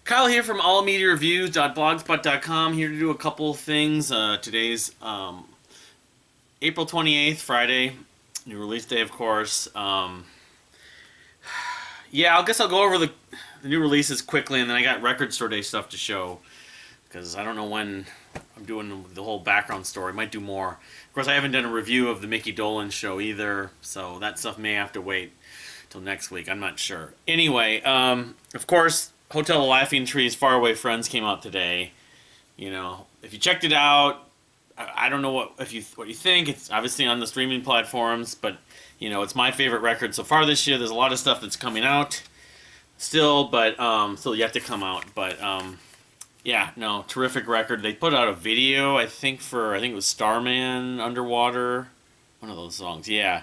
Kyle here from allmediareviews.blogspot.com, here to do a couple things. Today's April 28th, Friday, new release day, of course. I guess I'll go over the new releases quickly, and then I got record store day stuff to show, because I don't know when I'm doing the whole background story. Might do more. Of course, I haven't done a review of the Mickey Dolenz show either, so that stuff may have to wait till next week. I'm not sure. Anyway, of course, Hotel Laughing Trees Faraway Friends came out today. You know, if you checked it out, I don't know what you think. It's obviously on the streaming platforms, but you know, it's my favorite record so far this year. There's a lot of stuff that's coming out still, but still yet to come out. But terrific record. They put out a video, I think it was Starman Underwater, one of those songs. Yeah,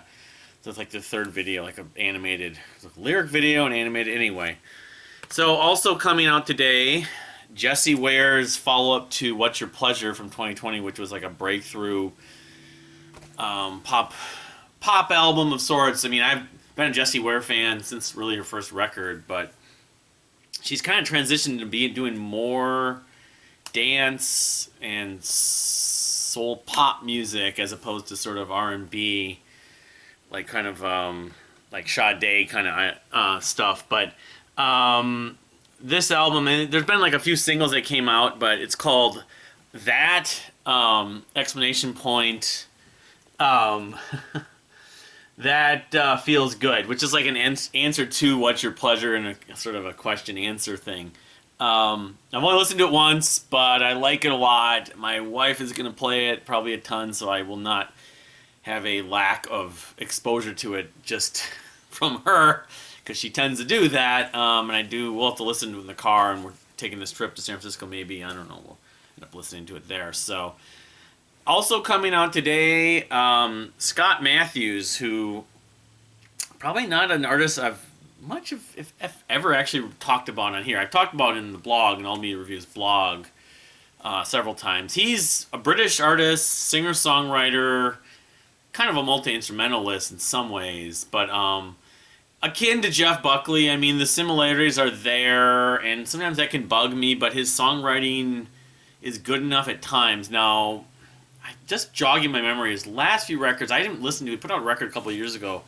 so it's like the third video, like an animated lyric video and animated. Anyway, so also coming out today, Jessie Ware's follow-up to What's Your Pleasure from 2020, which was like a breakthrough pop album of sorts. I mean, I've been a Jessie Ware fan since really her first record, but she's kind of transitioned to doing more dance and soul pop music as opposed to sort of R&B, like kind of like Sade kind of stuff. But this album, and there's been like a few singles that came out, but it's called That exclamation point That Feels Good, which is like an answer to What's Your Pleasure and a sort of a question answer thing. I've only listened to it once, but I like it a lot. My wife is going to play it probably a ton, so I will not have a lack of exposure to it just from her, because she tends to do that. We'll have to listen to it in the car, and we're taking this trip to San Francisco maybe. I don't know. We'll end up listening to it there. So, also coming out today, Scott Matthews, who probably not an artist I've much of, if ever actually talked about on here. I've talked about it in the blog, in All Media Reviews blog, several times. He's a British artist, singer-songwriter, kind of a multi-instrumentalist in some ways, but akin to Jeff Buckley. I mean, the similarities are there, and sometimes that can bug me, but his songwriting is good enough at times. Now, just jogging my memory, his last few records, I didn't listen to. He put out a record a couple of years ago.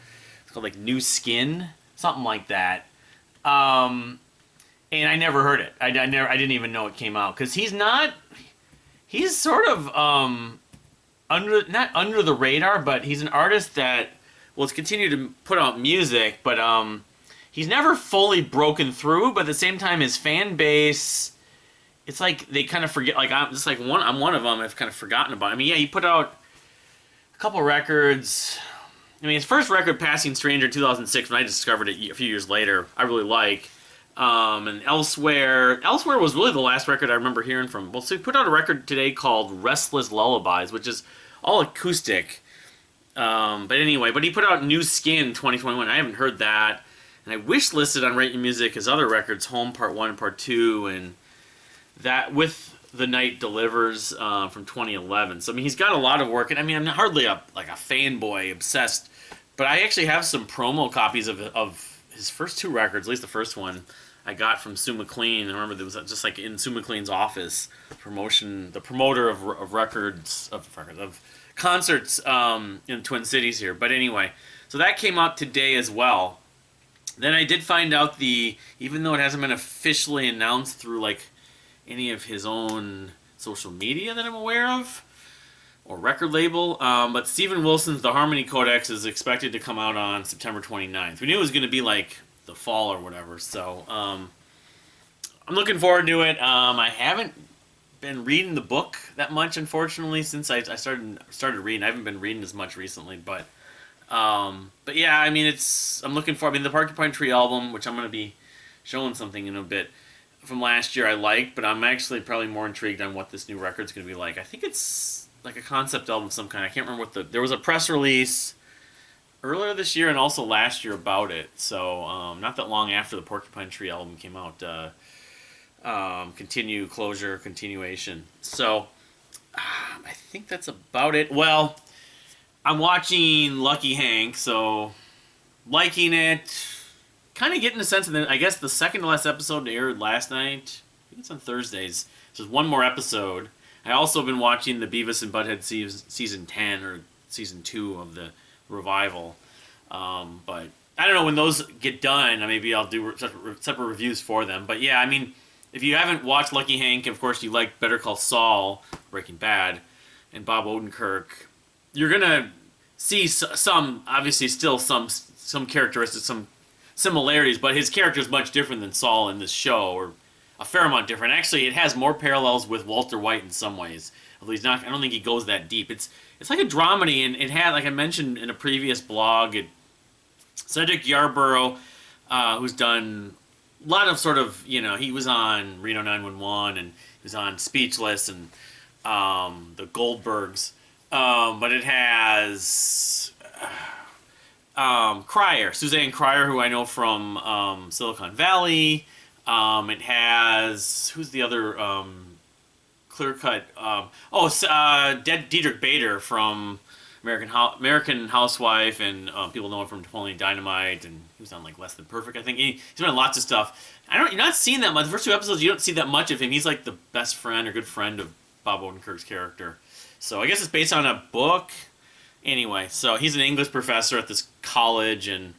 It's called like New Skin, something like that. And I never heard it. I didn't even know it came out, because he's sort of not under the radar, but he's an artist that has continued to put out music, but he's never fully broken through. But at the same time, his fan base, it's like they kind of forget. Like I'm one of them. I've kind of forgotten about. I mean, yeah, he put out a couple records. I mean, his first record, Passing Stranger, 2006, when I discovered it a few years later, I really like. And Elsewhere was really the last record I remember hearing from. Well, so he put out a record today called Restless Lullabies, which is all acoustic. But he put out New Skin 2021. I haven't heard that. And I wish listed on Rate Your Music his other records, Home Part 1 and Part 2, and that with The Night Delivers from 2011. So, I mean, he's got a lot of work. And I mean, I'm hardly a fanboy obsessed, but I actually have some promo copies of his first two records, at least the first one, I got from Sue McLean. I remember there was just like in Sue McLean's office, the promoter of concerts in Twin Cities here. But anyway, so that came out today as well. Then I did find out even though it hasn't been officially announced through like any of his own social media that I'm aware of, or record label, but Steven Wilson's The Harmony Codex is expected to come out on September 29th. We knew it was going to be like the fall or whatever, so I'm looking forward to it. I haven't been reading the book that much, unfortunately, since I started reading. I haven't been reading as much recently, but yeah, I mean, I'm looking for. I mean, the Porcupine Tree album, which I'm going to be showing something in a bit from last year, I liked, but I'm actually probably more intrigued on what this new record's going to be like. I think it's like a concept album of some kind. I can't remember there was a press release earlier this year and also last year about it. So not that long after the Porcupine Tree album came out. Continuation. So I think that's about it. Well, I'm watching Lucky Hank, so liking it. Kind of getting a sense of I guess the second to last episode aired last night, think it's on Thursdays. So there's one more episode. I also been watching the Beavis and Butthead season 10 or season 2 of the revival. But I don't know when those get done. Maybe I'll do separate reviews for them. But yeah, I mean, if you haven't watched Lucky Hank, of course you like Better Call Saul, Breaking Bad, and Bob Odenkirk, you're gonna see some, obviously, still some characteristics, some similarities. But his character is much different than Saul in this show, or a fair amount different. Actually, it has more parallels with Walter White in some ways. Although he's not, I don't think he goes that deep. It's like a dramedy, and it had, like I mentioned in a previous blog, Cedric Yarborough, who's done a lot of sort of, he was on Reno 911, and he was on Speechless, and the Goldbergs. But it has Cryer, Suzanne Cryer, who I know from Silicon Valley. It has, who's the other clear cut? Diedrich Bader from American Housewife, and people know him from Napoleon Dynamite, and he was on like Less Than Perfect. I think he's been on lots of stuff. You're not seeing that much. The first 2 episodes, you don't see that much of him. He's like the best friend or good friend of Bob Odenkirk's character. So I guess it's based on a book. Anyway, so he's an English professor at this college, and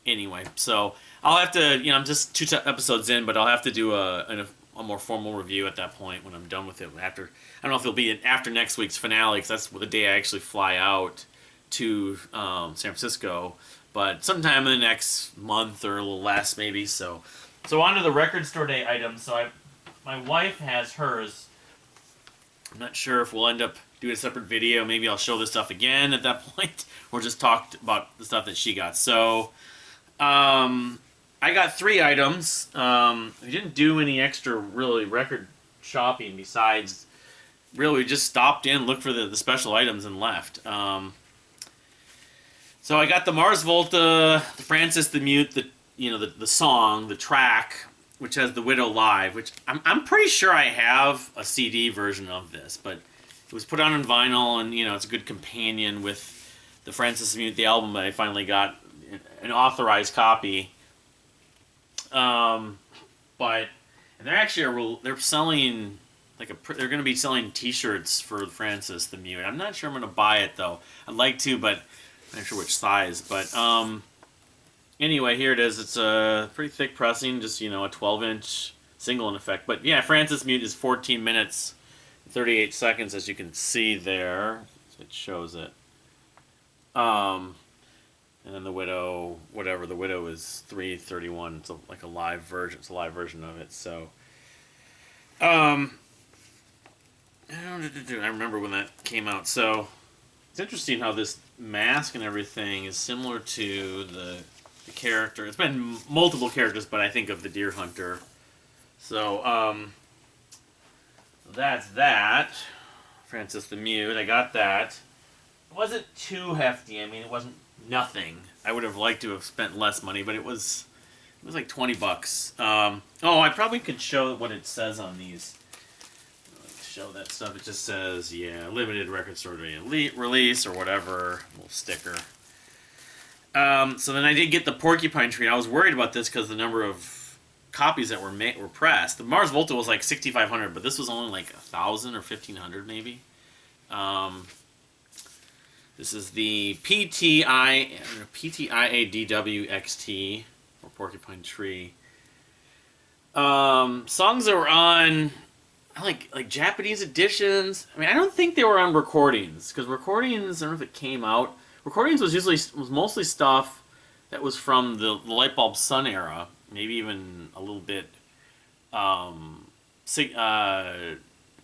anyway, so I'll have to, I'm just 2 episodes in, but I'll have to do a more formal review at that point when I'm done with it. After, I don't know if it'll be after next week's finale, because that's the day I actually fly out to San Francisco, but sometime in the next month or a little less maybe. So on to the record store day items. So my wife has hers. I'm not sure if we'll end up doing a separate video. Maybe I'll show this stuff again at that point, or just talk about the stuff that she got. So I got 3 items. We didn't do any extra really record shopping besides, really we just stopped in, looked for the special items, and left. So I got the Mars Volta, the Francis the Mute, the song, the track, which has the Widow live, which I'm pretty sure I have a CD version of this, but it was put out on vinyl, and it's a good companion with the Francis the Mute, the album that I finally got an authorized copy. But they're actually they're selling they're going to be selling T-shirts for Francis the Mute. I'm not sure I'm going to buy it though. I'd like to, but I'm not sure which size. But anyway, here it is. It's a pretty thick pressing, just a 12-inch single in effect. But yeah, Francis Mute is 14 minutes, 38 seconds, as you can see there. So it shows it. And then the Widow, the Widow is 3:31. It's like a live version. It's a live version of it. So, I remember when that came out. So, it's interesting how this mask and everything is similar to the character. It's been multiple characters, but I think of the Deer Hunter. So, that's that. Francis the Mute. I got that. It wasn't too hefty. I mean, it wasn't nothing. I would have liked to have spent less money, but it was like $20. I probably could show what it says on these. Show that stuff. It just says, limited record store release or whatever, little sticker. So then I did get the Porcupine Tree. I was worried about this because the number of copies that were pressed. The Mars Volta was like 6,500, but this was only like 1,000 or 1,500 maybe. This is the PTIADWXT, or Porcupine Tree. Songs that were on, like Japanese editions. I mean, I don't think they were on recordings, because recordings, I don't know if it came out. Recordings was mostly stuff that was from the Light Bulb Sun era, maybe even a little bit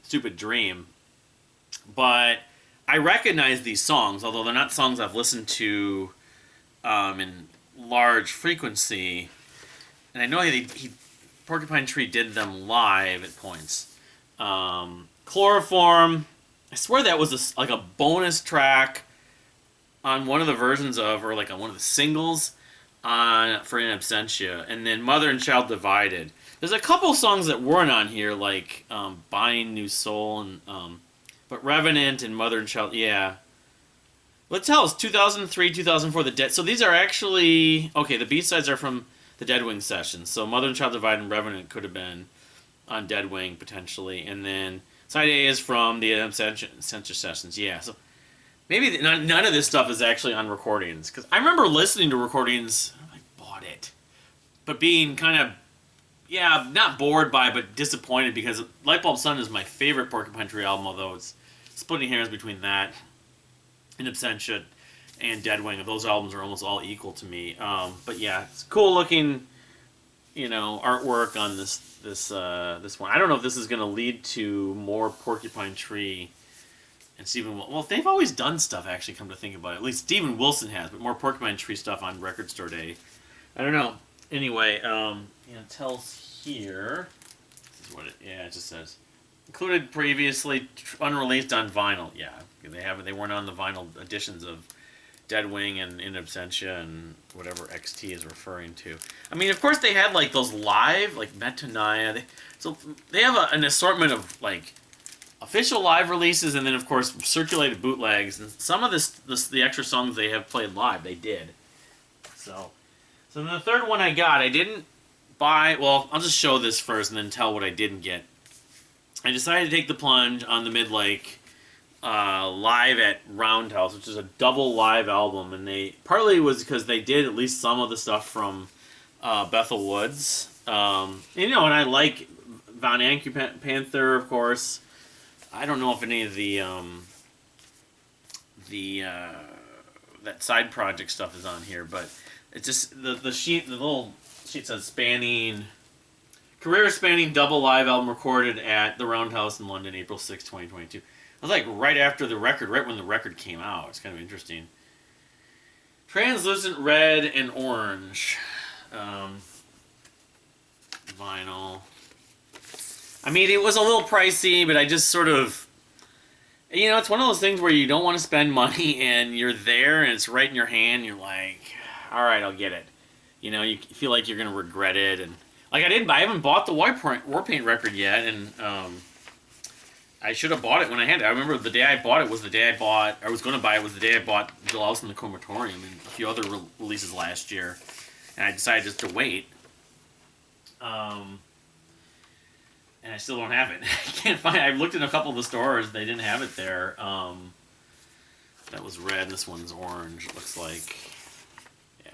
Stupid Dream. But I recognize these songs, although they're not songs I've listened to in large frequency. And I know Porcupine Tree did them live at points. Chloroform, I swear that was like a bonus track on one of the versions of, or like on one of the singles for In Absentia. And then Mother and Child Divided. There's a couple songs that weren't on here, like Buying New Soul and but Revenant and Mother and Child, yeah. Let's tell us, 2003, 2004, the Dead. So these are actually, okay, the B-sides are from the Dead Wing sessions. So Mother and Child Divide and Revenant could have been on Dead Wing potentially, and then side A is from the Censor Sessions. Yeah, so maybe none of this stuff is actually on recordings because I remember listening to recordings. I bought it, but being kind of not bored by, but disappointed because Lightbulb Sun is my favorite Porcupine Tree album. Although it's splitting hairs between that and Absentia and Deadwing. Those albums are almost all equal to me. But yeah, it's cool looking, artwork on this one. I don't know if this is going to lead to more Porcupine Tree and Steven. Well, they've always done stuff. Actually, come to think about it, at least Steven Wilson has, but more Porcupine Tree stuff on Record Store Day. I don't know. Anyway, it tells here. This is what it just says. Included previously unreleased on vinyl. Yeah, they weren't on the vinyl editions of Deadwing and In Absentia and whatever XT is referring to. I mean, of course they had like those live, like Metania. So they have an assortment of like official live releases and then of course circulated bootlegs. And some of the extra songs they have played live, they did. So then the third one I got, I didn't buy. Well, I'll just show this first and then tell what I didn't get. I decided to take the plunge on the Midlake live at Roundhouse, which is a double live album, and they partly was because they did at least some of the stuff from Bethel Woods, and I like Von Panther, of course. I don't know if any of that side project stuff is on here, but it's just the little sheet says career spanning double live album recorded at the Roundhouse in London, April 6, 2022. It was like right after the record, right when the record came out. It's kind of interesting. Translucent red and orange vinyl. I mean, it was a little pricey, but I just sort of, it's one of those things where you don't want to spend money and you're there and it's right in your hand. You're like, all right, I'll get it. You feel like you're going to regret it. And like I haven't bought the Warpaint record yet. And I should have bought it when I had it. I remember the day I bought it was the day I bought Delouse in the Comatorium and a few other releases last year. And I decided just to wait. And I still don't have it. I can't find it. I've looked in a couple of the stores. They didn't have it there. That was red. This one's orange, it looks like. Yeah.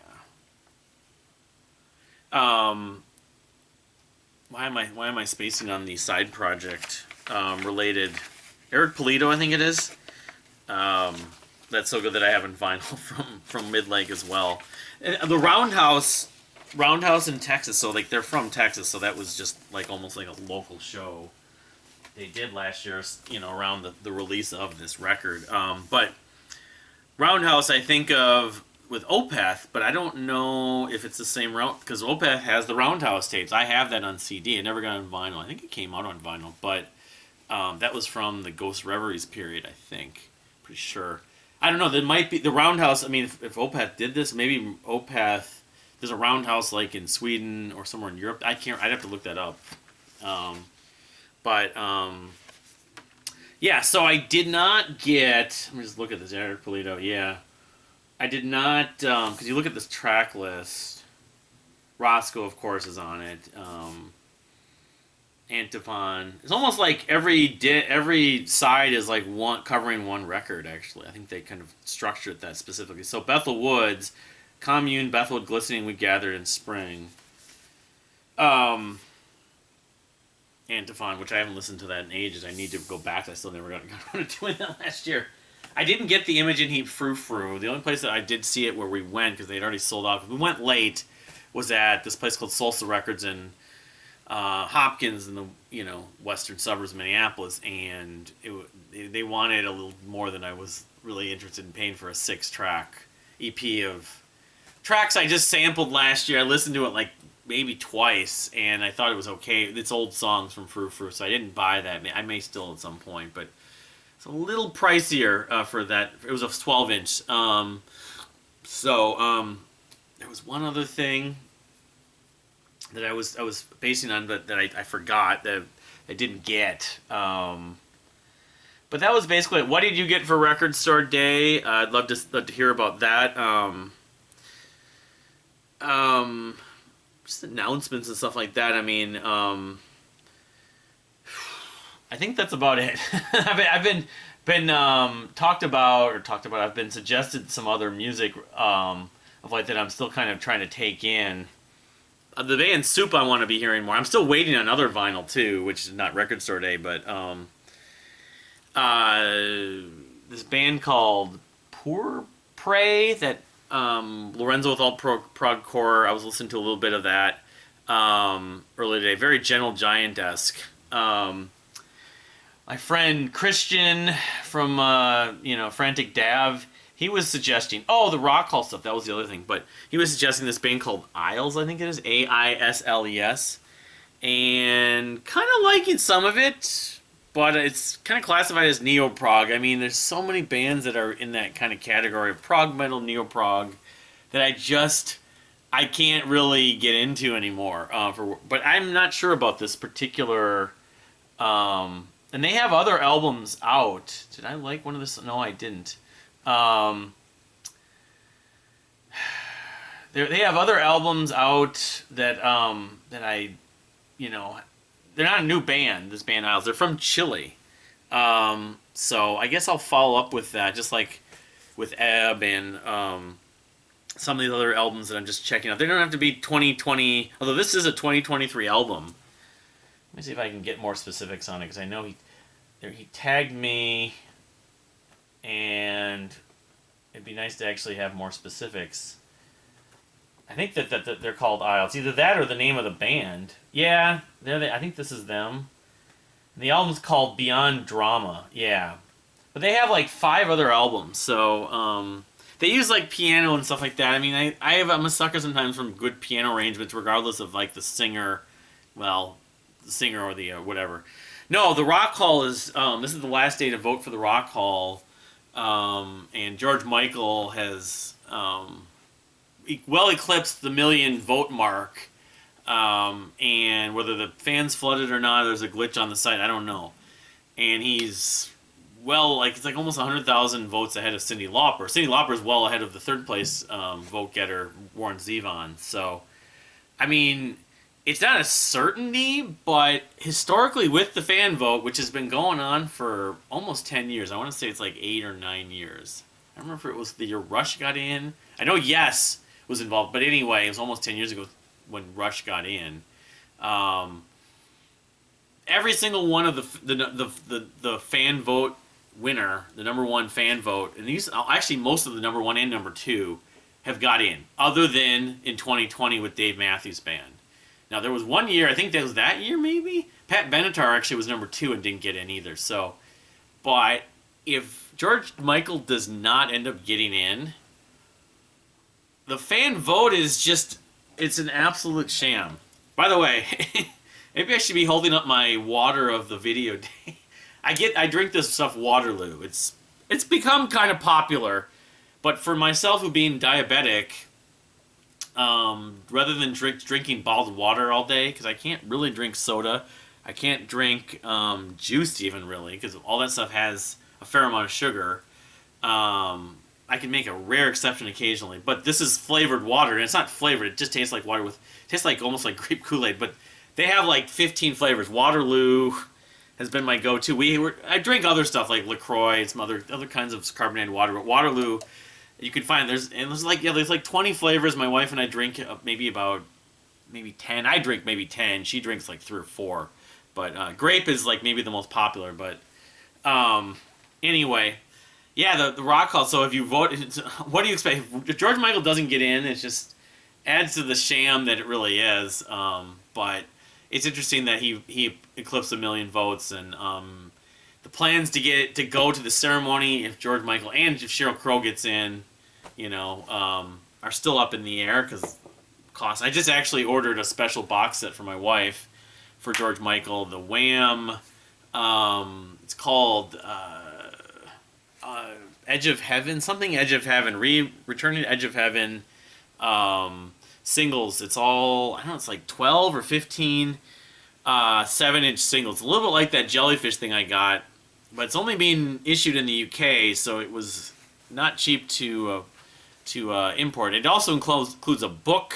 Why am I spacing on the side project related? Eric Polito, I think it is. That's so good that I have in vinyl from Midlake as well. And the Roundhouse in Texas, so like they're from Texas, so that was just like almost like a local show they did last year, around the release of this record. But Roundhouse I think of with Opeth, but I don't know if it's the same round because Opeth has the Roundhouse tapes. I have that on CD. It never got on vinyl. I think it came out on vinyl, but that was from the Ghost Reveries period. I think, pretty sure. I don't know. There might be the Roundhouse. I mean, if Opeth did this, maybe Opeth. There's a Roundhouse like in Sweden or somewhere in Europe. I'd have to look that up. Yeah. So I did not get. Let me just look at this. Eric Polito. Yeah. I did not, because you look at this track list, Roscoe, of course, is on it. Antiphon. It's almost like every side is like covering one record, actually. I think they kind of structured that specifically. So Bethel Woods, Commune, Bethel Glistening, We Gathered in Spring. Antiphon, which I haven't listened to that in ages. I need to go back. I still never got around to doing that last year. I didn't get the Imogen Heap Frou Frou. The only place that I did see it where we went, because they'd already sold out, we went late, was at this place called Salsa Records in Hopkins in the western suburbs of Minneapolis, and they wanted a little more than I was really interested in paying for a 6-track EP of tracks I just sampled last year. I listened to it like maybe twice, and I thought it was okay. It's old songs from Frou Frou, so I didn't buy that. I may still at some point, but it's a little pricier for that. It was a 12-inch. There was one other thing that I was basing on, but that I forgot that I didn't get. But that was basically it. What did you get for Record Store Day? I'd love to hear about that. Just announcements and stuff like that. I mean, I think that's about it. I've been talked about. I've been suggested some other music of like that. I'm still kind of trying to take in. The band Soup I want to be hearing more. I'm still waiting on other vinyl too, which is not Record Store Day, but this band called Poor Prey that Lorenzo with Alt Prog Core. I was listening to a little bit of that earlier today. Very Gentle Giant-esque. My friend Christian from Frantic Dav, he was suggesting the rock hall stuff. That was the other thing, but he was suggesting this band called Isles. I think it is Aisles, and kind of liking some of it, but it's kind of classified as neo prog. I mean, there's so many bands that are in that kind of category of prog metal, neo prog, that I can't really get into anymore. But I'm not sure about this particular. And they have other albums out. Did I like one of this? No, I didn't. They have other albums out that I, they're not a new band. This band Isles, they're from Chile. So I guess I'll follow up with that, just like with Ebb and some of these other albums that I'm just checking out. They don't have to be 2020, although this is a 2023 album. Let me see if I can get more specifics on it, because I know he tagged me, and it'd be nice to actually have more specifics. I think that they're called Isles. Either that or the name of the band. Yeah, I think this is them. And the album's called Beyond Drama. Yeah. But they have like 5 other albums, so they use like piano and stuff like that. I mean, I'm a sucker sometimes from good piano arrangements, regardless of like the singer, or the whatever. No, the Rock Hall is, this is the last day to vote for the Rock Hall, and George Michael has well eclipsed the 1 million vote mark, and whether the fans flooded or not, there's a glitch on the site, I don't know. And he's it's like almost 100,000 votes ahead of Cyndi Lauper. Cyndi Lauper is well ahead of the third place vote getter, Warren Zevon. So, I mean, it's not a certainty, but historically with the fan vote, which has been going on for almost 10 years, I want to say it's like 8 or 9 years. I don't remember if it was the year Rush got in. I know Yes was involved, but anyway, it was almost 10 years ago when Rush got in. Every single one of the fan vote winner, the number one fan vote, and these actually most of the number 1 and number 2 have got in, other than in 2020 with Dave Matthews Band. Now, there was one year, I think that was that year maybe, Pat Benatar actually was number 2 and didn't get in either. So, but if George Michael does not end up getting in, the fan vote is it's an absolute sham. By the way, maybe I should be holding up my water of the video day. I drink this stuff Waterloo. It's become kind of popular, but for myself who being diabetic, rather than drinking bottled water all day, because I can't really drink soda, I can't drink juice even really, because all that stuff has a fair amount of sugar. I can make a rare exception occasionally, but this is flavored water, and it's not flavored. It just tastes like water. It tastes like almost like grape Kool-Aid, but they have like 15 flavors. Waterloo has been my go-to. I drink other stuff like LaCroix, some other kinds of carbonated water, but Waterloo, you can find there's like 20 flavors. My wife and I drink maybe 10. I drink maybe 10. She drinks like 3 or 4. But grape is like maybe the most popular. But anyway, yeah, the Rock Hall. So if you vote, what do you expect? If George Michael doesn't get in, it just adds to the sham that it really is. But it's interesting that he eclipsed 1 million votes, and the plans to go to the ceremony if George Michael and if Sheryl Crow gets in, are still up in the air because cost. I just actually ordered a special box set for my wife for George Michael, the Wham. It's called Edge of Heaven, something Edge of Heaven, Returning to Edge of Heaven singles. It's all, I don't know, it's like 12 or 15 7-inch singles. A little bit like that Jellyfish thing I got, but it's only being issued in the UK, so it was not cheap to import. It also includes a book,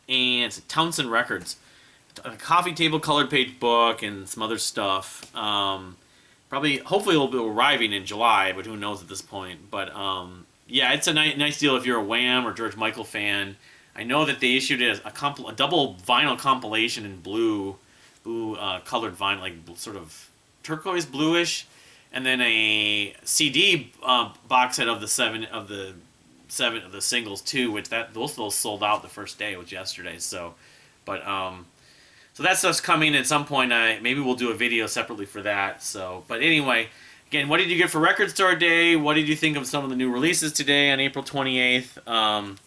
and it's Townsend Records. a coffee table colored page book and some other stuff. Probably, hopefully, it'll be arriving in July, but who knows at this point. But yeah, it's a nice deal if you're a Wham or George Michael fan. I know that they issued a double vinyl compilation in blue colored vinyl, like sort of turquoise bluish, and then a CD box set of the seven of the singles too, which those sold out the first day, which yesterday. So, but so that stuff's coming at some point. Maybe we'll do a video separately for that. So, but anyway, again, what did you get for Record Store Day? What did you think of some of the new releases today on April 28th?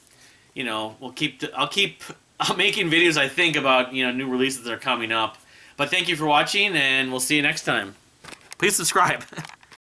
You know, I'll keep making videos, I think, about, you know, new releases that are coming up. But thank you for watching, and we'll see you next time. Please subscribe.